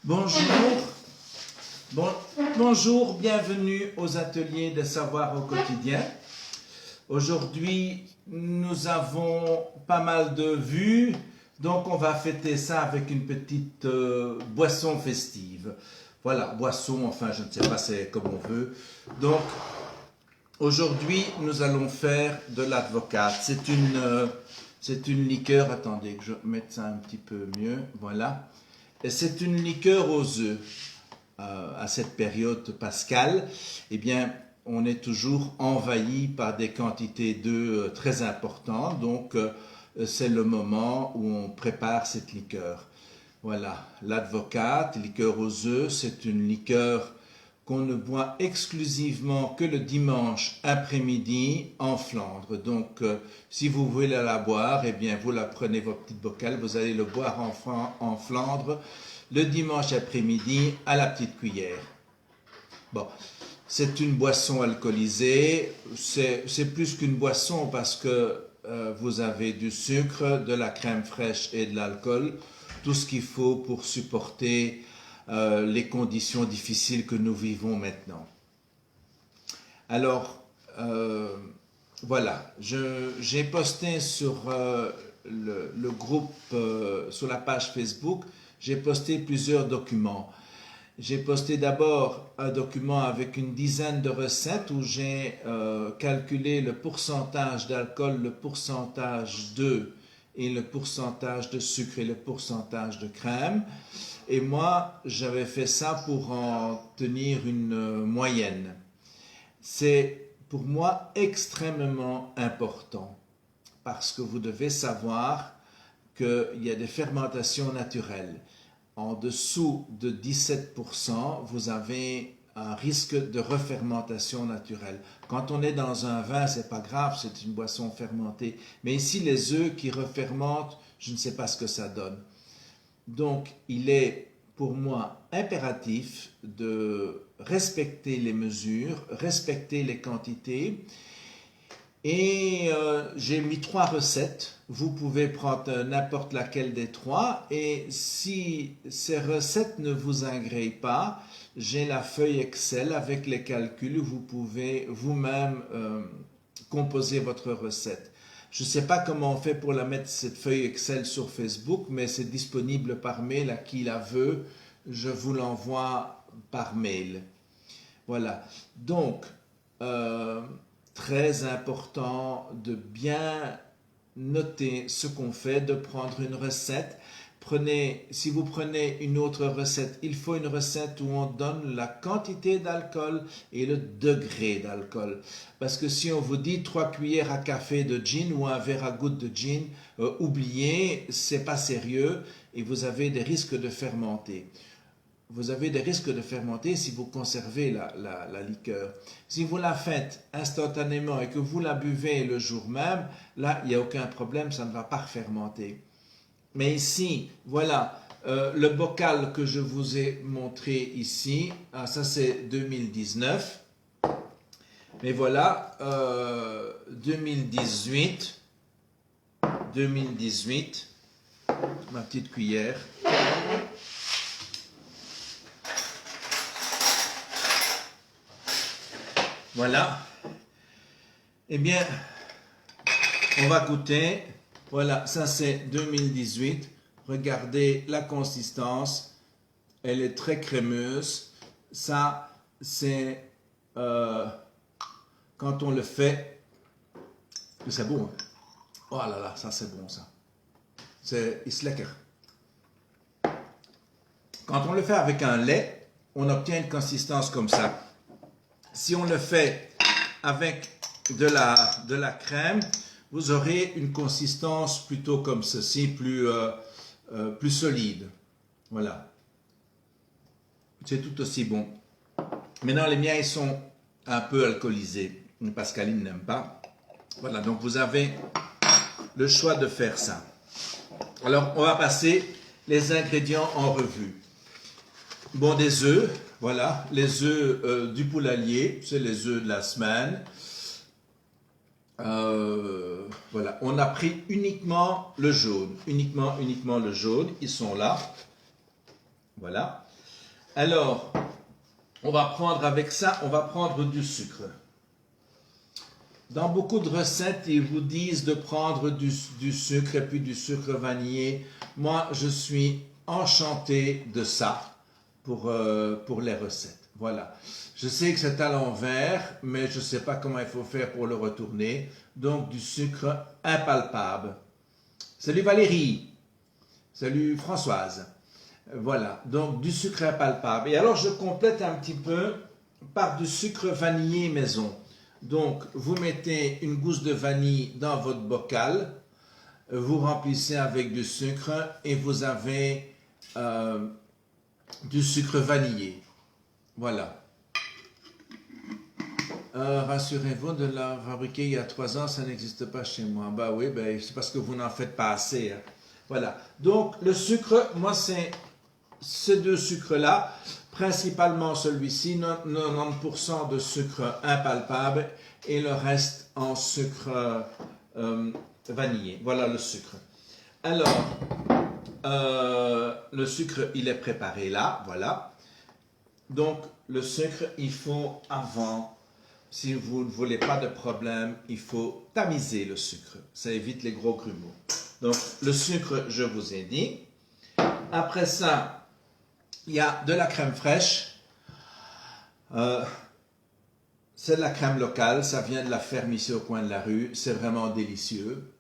Bonjour, bonjour, bienvenue aux ateliers de savoir au quotidien. Aujourd'hui, nous avons pas mal de vues, donc on va fêter ça avec une petite boisson festive. Voilà, boisson, enfin je ne sais pas, c'est comme on veut. Donc, aujourd'hui, nous allons faire de l'advocate. C'est une liqueur, attendez que je mette ça un petit peu mieux, voilà. Et c'est une liqueur aux œufs. À cette période pascale, eh bien, on est toujours envahi par des quantités d'œufs très importantes. Donc, c'est le moment où on prépare cette liqueur. Voilà, l'advocate, liqueur aux œufs, c'est une liqueur qu'on ne boit exclusivement que le dimanche après-midi en Flandre. Donc, si vous voulez la boire, eh bien, vous la prenez votre petite bocal, vous allez le boire en Flandre le dimanche après-midi à la petite cuillère. Bon, c'est une boisson alcoolisée, c'est plus qu'une boisson parce que vous avez du sucre, de la crème fraîche et de l'alcool, tout ce qu'il faut pour supporter les conditions difficiles que nous vivons maintenant. Alors, voilà, j'ai posté sur le groupe, sur la page Facebook, j'ai posté plusieurs documents. J'ai posté d'abord un document avec une dizaine de recettes où j'ai calculé le pourcentage d'alcool, le pourcentage d'œufs et le pourcentage de sucre et le pourcentage de crème. Et moi, j'avais fait ça pour en tenir une moyenne. C'est pour moi extrêmement important parce que vous devez savoir qu'il y a des fermentations naturelles. En dessous de 17%, vous avez un risque de refermentation naturelle. Quand on est dans un vin, c'est pas grave, c'est une boisson fermentée. Mais ici, les œufs qui refermentent, je ne sais pas ce que ça donne. Donc, il est pour moi impératif de respecter les mesures, respecter les quantités. Et j'ai mis 3 recettes. Vous pouvez prendre n'importe laquelle des 3. Et si ces recettes ne vous agréent pas, j'ai la feuille Excel avec les calculs où vous pouvez vous-même composer votre recette. Je ne sais pas comment on fait pour la mettre, cette feuille Excel, sur Facebook, mais c'est disponible par mail à qui la veut. Je vous l'envoie par mail. Voilà. Donc, très important de bien noter ce qu'on fait, de prendre une recette. Si vous prenez une autre recette, il faut une recette où on donne la quantité d'alcool et le degré d'alcool. Parce que si on vous dit 3 cuillères à café de gin ou un verre à gouttes de gin, oubliez, c'est pas sérieux et vous avez des risques de fermenter. Vous avez des risques de fermenter si vous conservez la liqueur. Si vous la faites instantanément et que vous la buvez le jour même, là, il n'y a aucun problème, ça ne va pas fermenter. Mais ici, voilà, le bocal que je vous ai montré ici, ça c'est 2019. Mais voilà, 2018, ma petite cuillère. Voilà. Eh bien, on va goûter. Voilà, ça c'est 2018. Regardez la consistance. Elle est très crémeuse. Ça, c'est quand on le fait. C'est bon. Hein? Oh là là, ça c'est bon ça. C'est lecker. Quand on le fait avec un lait, on obtient une consistance comme ça. Si on le fait avec de la crème, vous aurez une consistance plutôt comme ceci, plus solide. Voilà. C'est tout aussi bon. Maintenant, les miens, ils sont un peu alcoolisés. Pascaline n'aime pas. Voilà, donc vous avez le choix de faire ça. Alors, on va passer les ingrédients en revue. Bon, des œufs, voilà, les œufs du poulailler, c'est les œufs de la semaine. Voilà, on a pris uniquement le jaune, uniquement le jaune, ils sont là. Voilà. Alors, on va prendre avec ça, on va prendre du sucre. Dans beaucoup de recettes, ils vous disent de prendre du sucre et puis du sucre vanillé. Moi, je suis enchanté de ça pour les recettes. Voilà. Je sais que c'est à l'envers, mais je ne sais pas comment il faut faire pour le retourner. Donc, du sucre impalpable. Salut Valérie. Salut Françoise. Voilà. Donc, du sucre impalpable. Et alors, je complète un petit peu par du sucre vanillé maison. Donc, vous mettez une gousse de vanille dans votre bocal, vous remplissez avec du sucre et vous avez du sucre vanillé. Voilà. Rassurez-vous, de la fabriquer il y a 3 ans, ça n'existe pas chez moi. Bah oui, c'est parce que vous n'en faites pas assez. Hein. Voilà. Donc, le sucre, moi, c'est ces deux sucres-là, principalement celui-ci, 90% de sucre impalpable et le reste en sucre vanillé. Voilà le sucre. Alors, le sucre, il est préparé là, voilà. Donc, le sucre, il faut avant, si vous ne voulez pas de problème, il faut tamiser le sucre. Ça évite les gros grumeaux. Donc, le sucre, je vous ai dit. Après ça, il y a de la crème fraîche. C'est de la crème locale, ça vient de la ferme ici au coin de la rue. C'est vraiment délicieux.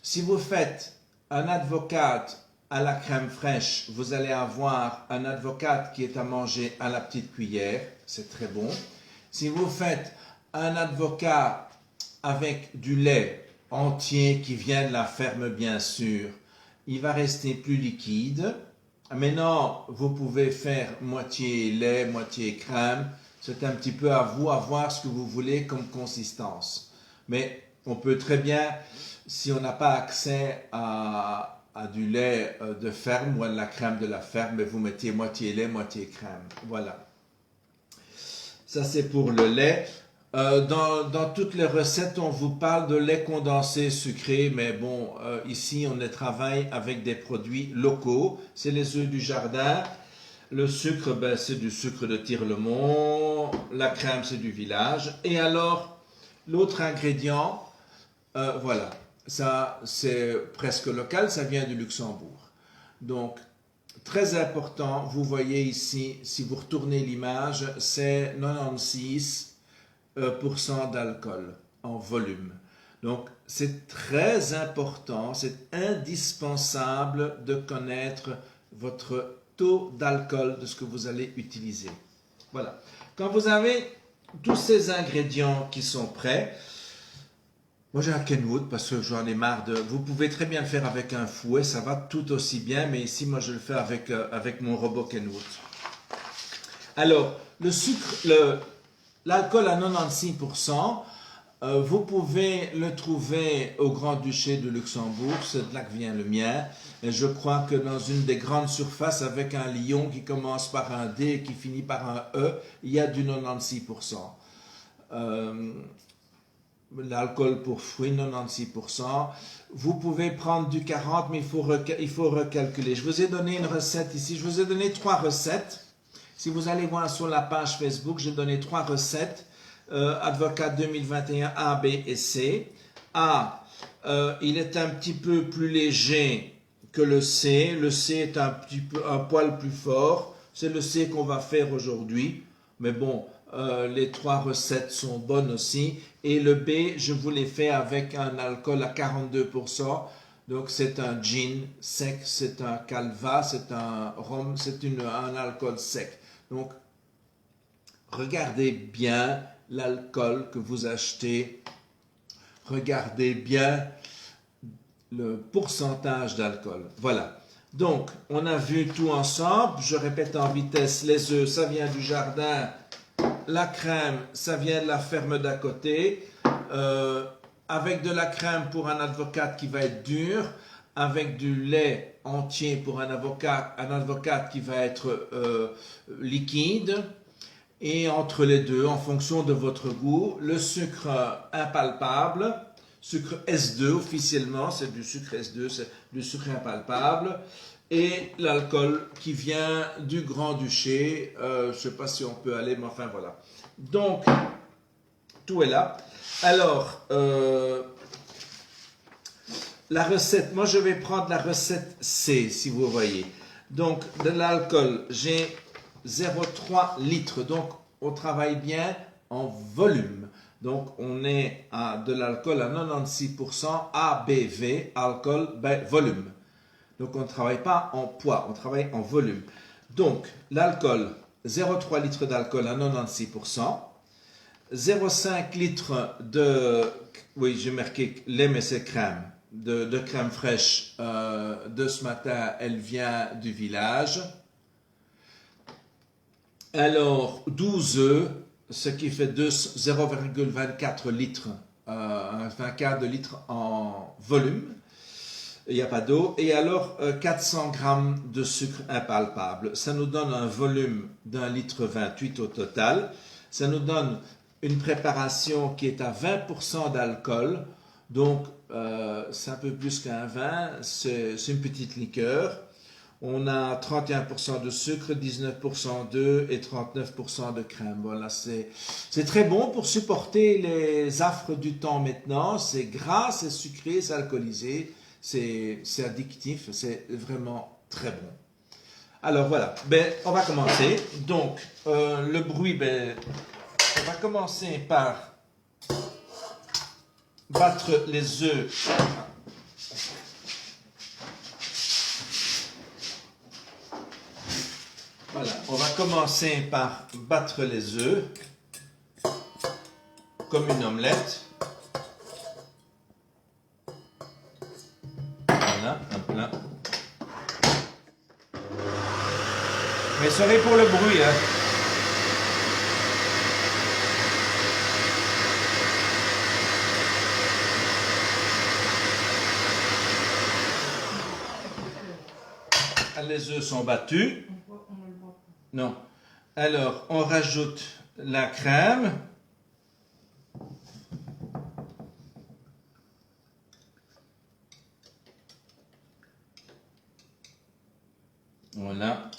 Si vous faites un avocado à la crème fraîche, vous allez avoir un avocado qui est à manger à la petite cuillère. C'est très bon. Si vous faites un avocado avec du lait entier qui vient de la ferme, bien sûr, il va rester plus liquide. Maintenant, vous pouvez faire moitié lait, moitié crème. C'est un petit peu à vous, à voir ce que vous voulez comme consistance. Mais on peut très bien, si on n'a pas accès à du lait de ferme ou à de la crème de la ferme, vous mettez moitié lait, moitié crème. Voilà. Ça, c'est pour le lait. Dans toutes les recettes, on vous parle de lait condensé sucré, mais bon, ici, on travaille avec des produits locaux. C'est les œufs du jardin. Le sucre, c'est du sucre de Tirlemont. La crème, c'est du village. Et alors, l'autre ingrédient, voilà, ça, c'est presque local, ça vient du Luxembourg. Donc, très important, vous voyez ici, si vous retournez l'image, c'est 96% d'alcool en volume. Donc, c'est très important, c'est indispensable de connaître votre taux d'alcool de ce que vous allez utiliser. Voilà. Quand vous avez tous ces ingrédients qui sont prêts, moi j'ai un Kenwood parce que j'en ai marre de... Vous pouvez très bien le faire avec un fouet, ça va tout aussi bien, mais ici moi je le fais avec mon robot Kenwood. Alors, le sucre, l'alcool à 96%, vous pouvez le trouver au Grand-Duché de Luxembourg, c'est de là que vient le mien. Et je crois que dans une des grandes surfaces avec un lion qui commence par un D et qui finit par un E, il y a du 96%. L'alcool pour fruits, 96%. Vous pouvez prendre du 40%, mais il faut recalculer. Je vous ai donné une recette ici. Je vous ai donné 3 recettes. Si vous allez voir sur la page Facebook, j'ai donné 3 recettes. Advocat 2021 A, B et C. A, il est un petit peu plus léger que le C. Le C est un poil plus fort. C'est le C qu'on va faire aujourd'hui. Mais bon, les 3 recettes sont bonnes aussi. Et le B, je vous l'ai fait avec un alcool à 42%. Donc c'est un gin sec, c'est un calva, c'est un rhum, c'est un alcool sec. Donc regardez bien l'alcool que vous achetez. Regardez bien le pourcentage d'alcool. Voilà. Donc, on a vu tout ensemble. Je répète en vitesse, les œufs, ça vient du jardin. La crème, ça vient de la ferme d'à côté. Avec de la crème pour un avocado qui va être dur. Avec du lait entier pour un avocado qui va être liquide. Et entre les deux, en fonction de votre goût, le sucre impalpable, sucre S2 officiellement, c'est du sucre S2, c'est du sucre impalpable, et l'alcool qui vient du Grand-Duché. Je ne sais pas si on peut aller, mais enfin voilà. Donc, tout est là. Alors, la recette, moi je vais prendre la recette C, si vous voyez. Donc, de l'alcool, j'ai 0,3 litres. Donc, on travaille bien en volume. Donc, on est à de l'alcool à 96% ABV, alcool, volume. Donc, on ne travaille pas en poids, on travaille en volume. Donc, l'alcool, 0,3 litres d'alcool à 96%. 0,5 litres de, oui, j'ai marqué lait, mais c'est crème, de crème fraîche de ce matin, elle vient du village. Alors, 12 œufs, ce qui fait 0,24 litres, un quart de litre en volume. Il n'y a pas d'eau. Et alors, 400 grammes de sucre impalpable. Ça nous donne un volume d'1,28 litre au total. Ça nous donne une préparation qui est à 20% d'alcool. Donc, c'est un peu plus qu'un vin. C'est une petite liqueur. On a 31% de sucre, 19% d'œufs et 39% de crème. Voilà, c'est très bon pour supporter les affres du temps maintenant. C'est gras, c'est sucré, c'est alcoolisé. C'est addictif, c'est vraiment très bon. Alors voilà, on va commencer. Donc, le bruit, on va commencer par battre les œufs. Voilà, on va commencer par battre les œufs comme une omelette. Voilà, hop là. Mais sorry pour le bruit, hein. Les œufs sont battus. Non. Alors, on rajoute la crème. Voilà.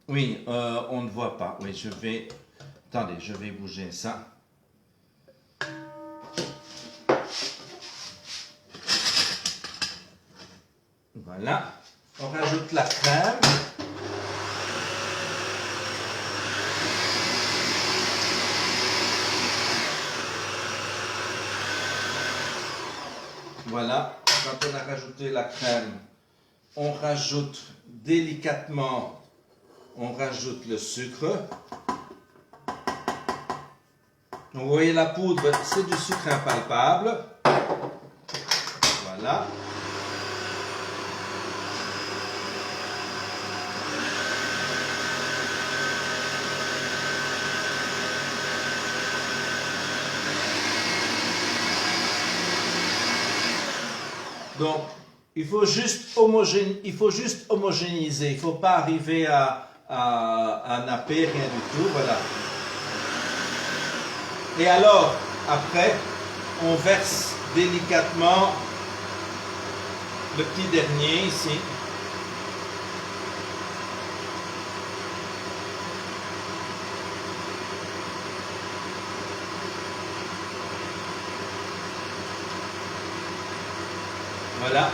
Oui, on ne voit pas. Oui, je vais... Attendez, je vais bouger ça. Voilà. On rajoute la crème. Voilà. Quand on a rajouté la crème, on rajoute délicatement, on rajoute le sucre. Donc, vous voyez la poudre, c'est du sucre impalpable. Voilà. Donc, il faut juste homogénéiser. Il ne faut pas arriver à napper, rien du tout. Voilà. Et alors, après, on verse délicatement le petit dernier ici. Voilà.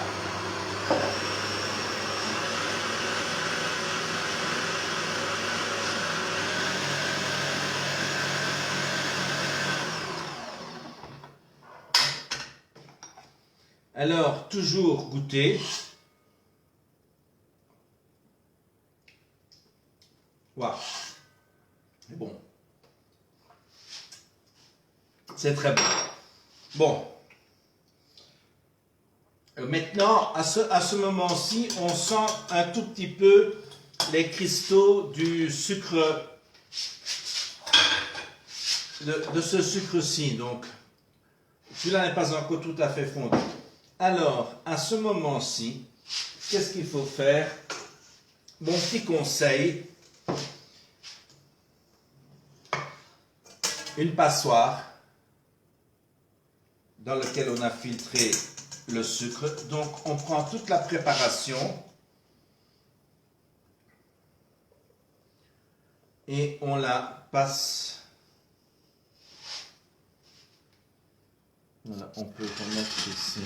Alors, toujours goûter. Waouh. C'est bon. C'est très bon. Bon. Maintenant, à ce moment-ci, on sent un tout petit peu les cristaux du sucre, de ce sucre-ci. Donc, celui-là n'est pas encore tout à fait fondu. Alors, à ce moment-ci, qu'est-ce qu'il faut faire? Mon petit conseil, une passoire dans laquelle on a filtré le sucre. Donc, on prend toute la préparation et on la passe. Voilà, on peut remettre ici.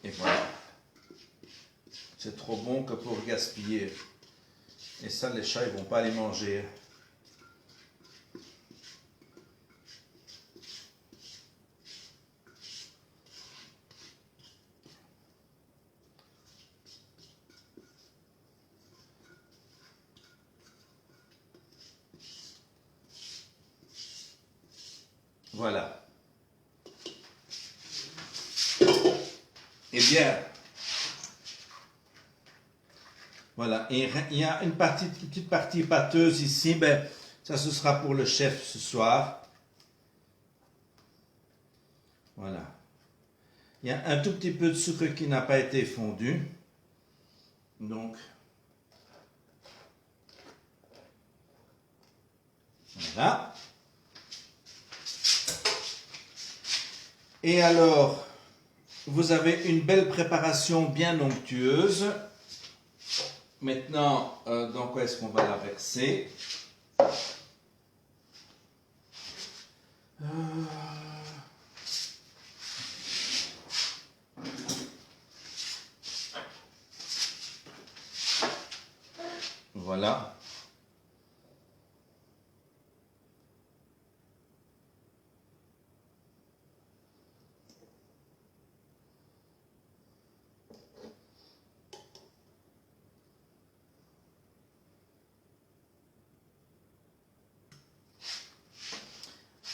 Et voilà. C'est trop bon que pour gaspiller. Et ça, les chats, ils vont pas les manger. Voilà. Eh bien, voilà. Et il y a une petite partie pâteuse ici. Ben, ça, ce sera pour le chef ce soir. Voilà. Il y a un tout petit peu de sucre qui n'a pas été fondu. Donc, voilà. Et alors, vous avez une belle préparation bien onctueuse. Maintenant, dans quoi est-ce qu'on va la verser? Voilà.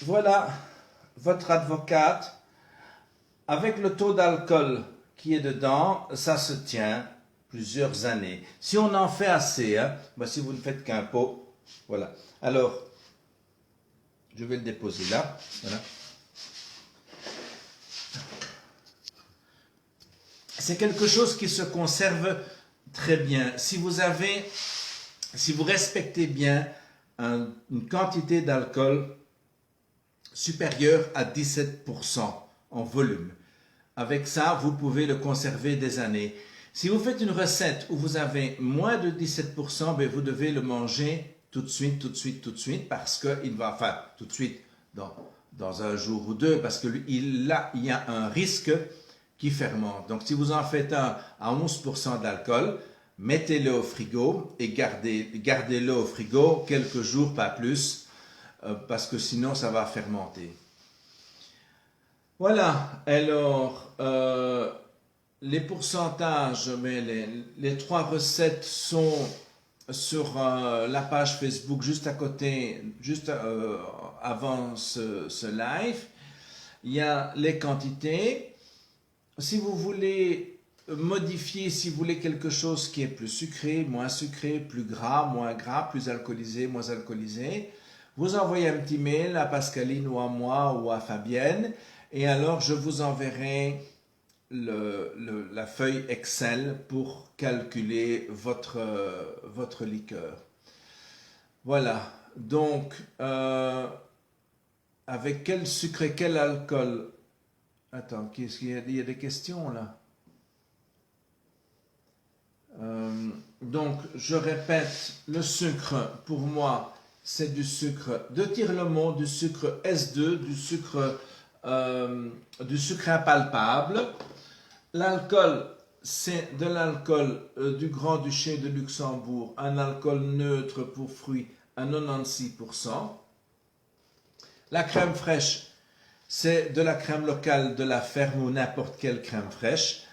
Voilà votre avocate. Avec le taux d'alcool qui est dedans, ça se tient plusieurs années. Si on en fait assez, hein, ben si vous ne faites qu'un pot, voilà. Alors, je vais le déposer là. Voilà. C'est quelque chose qui se conserve très bien. Si vous respectez bien une quantité d'alcool supérieure à 17% en volume, avec ça, vous pouvez le conserver des années. Si vous faites une recette où vous avez moins de 17%, ben vous devez le manger tout de suite, tout de suite, tout de suite, parce qu'il va, enfin, tout de suite, dans un jour ou deux, parce qu'il y a un risque qui fermente. Donc, si vous en faites un à 11% d'alcool, mettez-le au frigo et gardez-le au frigo quelques jours, pas plus, parce que sinon, ça va fermenter. Voilà, alors les pourcentages, mais les trois recettes sont sur la page Facebook juste à côté, juste avant ce live. Il y a les quantités. Si vous voulez modifier, si vous voulez quelque chose qui est plus sucré, plus gras, plus alcoolisé, moins alcoolisé, vous envoyez un petit mail à Pascaline ou à moi ou à Fabienne. Et alors, je vous enverrai la feuille Excel pour calculer votre liqueur. Voilà. Donc, avec quel sucre et quel alcool? Attends, il y a des questions là. Donc, je répète, le sucre, pour moi, c'est du sucre de Tirlemont, du sucre S2, du sucre impalpable. L'alcool, c'est de l'alcool du Grand-Duché de Luxembourg, un alcool neutre pour fruits à 96%. La crème fraîche, c'est de la crème locale de la ferme ou n'importe quelle crème fraîche.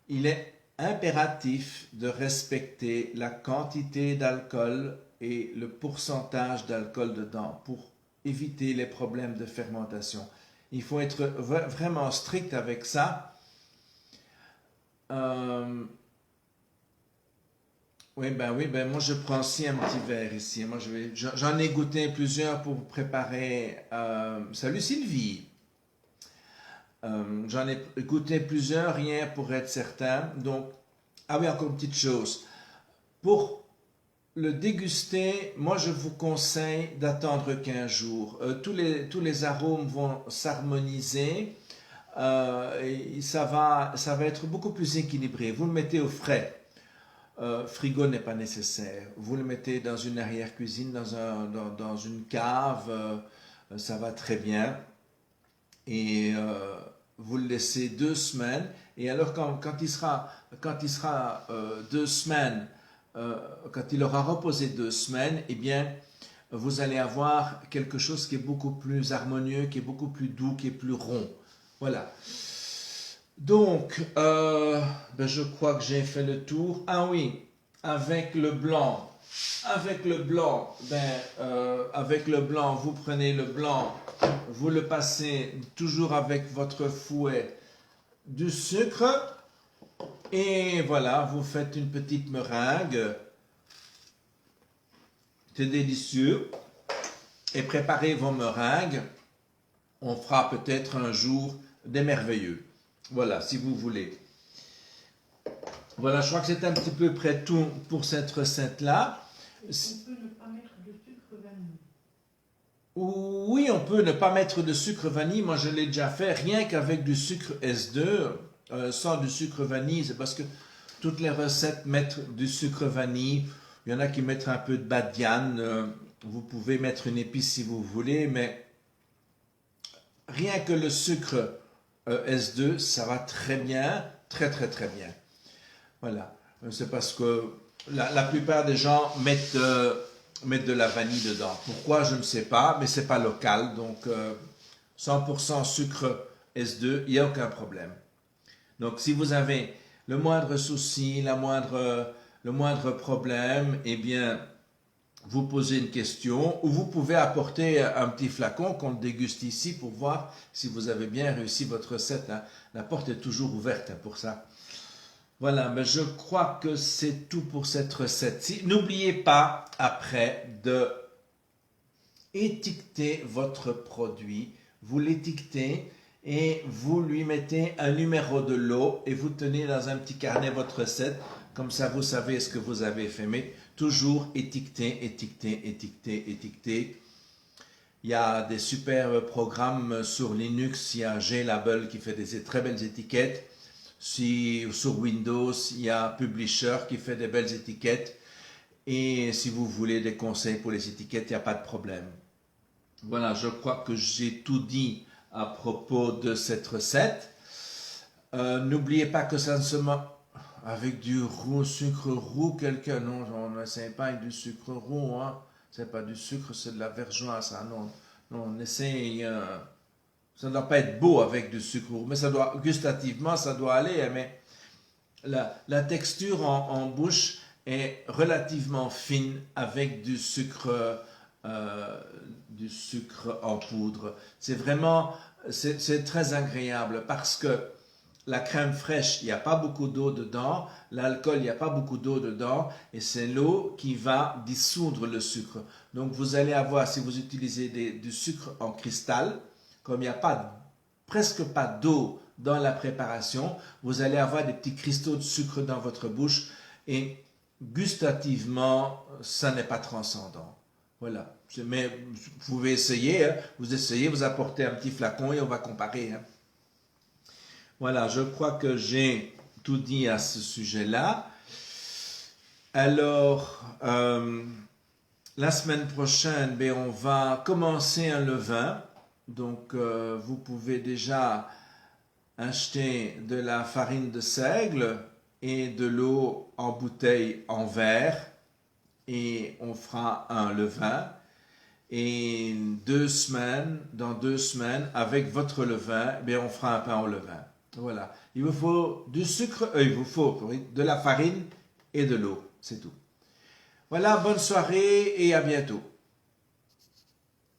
Il est impératif de respecter la quantité d'alcool et le pourcentage d'alcool dedans pour éviter les problèmes de fermentation. Il faut être vraiment strict avec ça. Oui, moi je prends aussi un petit verre ici. Moi j'en ai goûté plusieurs pour préparer. Salut Sylvie. J'en ai goûté plusieurs, rien pour être certain. Donc, ah oui, encore une petite chose. Pour le déguster, moi je vous conseille d'attendre 15 jours. Tous les arômes vont s'harmoniser et ça va être beaucoup plus équilibré. Vous le mettez au frais. Frigo n'est pas nécessaire. Vous le mettez dans une arrière-cuisine, dans une cave, ça va très bien. Et vous le laissez 2 semaines. Et alors quand il sera 2 semaines, quand il aura reposé 2 semaines, eh bien, vous allez avoir quelque chose qui est beaucoup plus harmonieux, qui est beaucoup plus doux, qui est plus rond. Voilà. Donc, je crois que j'ai fait le tour. Ah oui, avec le blanc, vous prenez le blanc, vous le passez toujours avec votre fouet du sucre et voilà, vous faites une petite meringue. C'est délicieux. Et préparez vos meringues. On fera peut-être un jour des merveilleux. Voilà, si vous voulez. Voilà, je crois que c'est un petit peu près tout pour cette recette-là. On peut ne pas mettre de sucre vanille. Oui, on peut ne pas mettre de sucre vanille. Moi, je l'ai déjà fait rien qu'avec du sucre S2, sans du sucre vanille. C'est parce que toutes les recettes mettent du sucre vanille. Il y en a qui mettent un peu de badiane. Vous pouvez mettre une épice si vous voulez, mais rien que le sucre S2, ça va très bien, très bien. Voilà, c'est parce que la plupart des gens mettent de la vanille dedans. Pourquoi, je ne sais pas, mais c'est pas local, donc 100% sucre S2, il n'y a aucun problème. Donc si vous avez le moindre souci, le moindre problème, eh bien, vous posez une question ou vous pouvez apporter un petit flacon qu'on déguste ici pour voir si vous avez bien réussi votre recette. Hein. La porte est toujours ouverte pour ça. Voilà, mais je crois que c'est tout pour cette recette-ci. N'oubliez pas après de étiqueter votre produit. Vous l'étiquetez et vous lui mettez un numéro de lot et vous tenez dans un petit carnet votre recette. Comme ça, vous savez ce que vous avez fait. Mais toujours étiqueter. Il y a des super programmes sur Linux. Il y a Glabel qui fait des très belles étiquettes. Si sur Windows, il y a Publisher qui fait des belles étiquettes. Et si vous voulez des conseils pour les étiquettes, il n'y a pas de problème. Voilà, je crois que j'ai tout dit à propos de cette recette. N'oubliez pas que ça ne se mange avec du sucre roux, quelqu'un. Non, on n'essaie pas avec du sucre roux. Hein. C'est pas du sucre, c'est de la vergeoise. Ça. Non, on essaie. Ça ne doit pas être beau avec du sucre roux, mais ça doit, gustativement, ça doit aller. Mais la texture en bouche est relativement fine avec du sucre en poudre. C'est vraiment, c'est très agréable parce que la crème fraîche, il n'y a pas beaucoup d'eau dedans, l'alcool, il n'y a pas beaucoup d'eau dedans, et c'est l'eau qui va dissoudre le sucre. Donc vous allez avoir, si vous utilisez du sucre en cristal, comme il n'y a presque pas d'eau dans la préparation, vous allez avoir des petits cristaux de sucre dans votre bouche et gustativement, ça n'est pas transcendant. Voilà. Mais vous pouvez essayer, hein. Vous essayez, vous apportez un petit flacon et on va comparer. Hein. Voilà, je crois que j'ai tout dit à ce sujet-là. Alors, la semaine prochaine, on va commencer un levain. Donc, vous pouvez déjà acheter de la farine de seigle et de l'eau en bouteille en verre et on fera un levain. Et dans 2 semaines, avec votre levain, on fera un pain au levain. Voilà. Il vous faut du sucre, de la farine et de l'eau. C'est tout. Voilà, bonne soirée et à bientôt.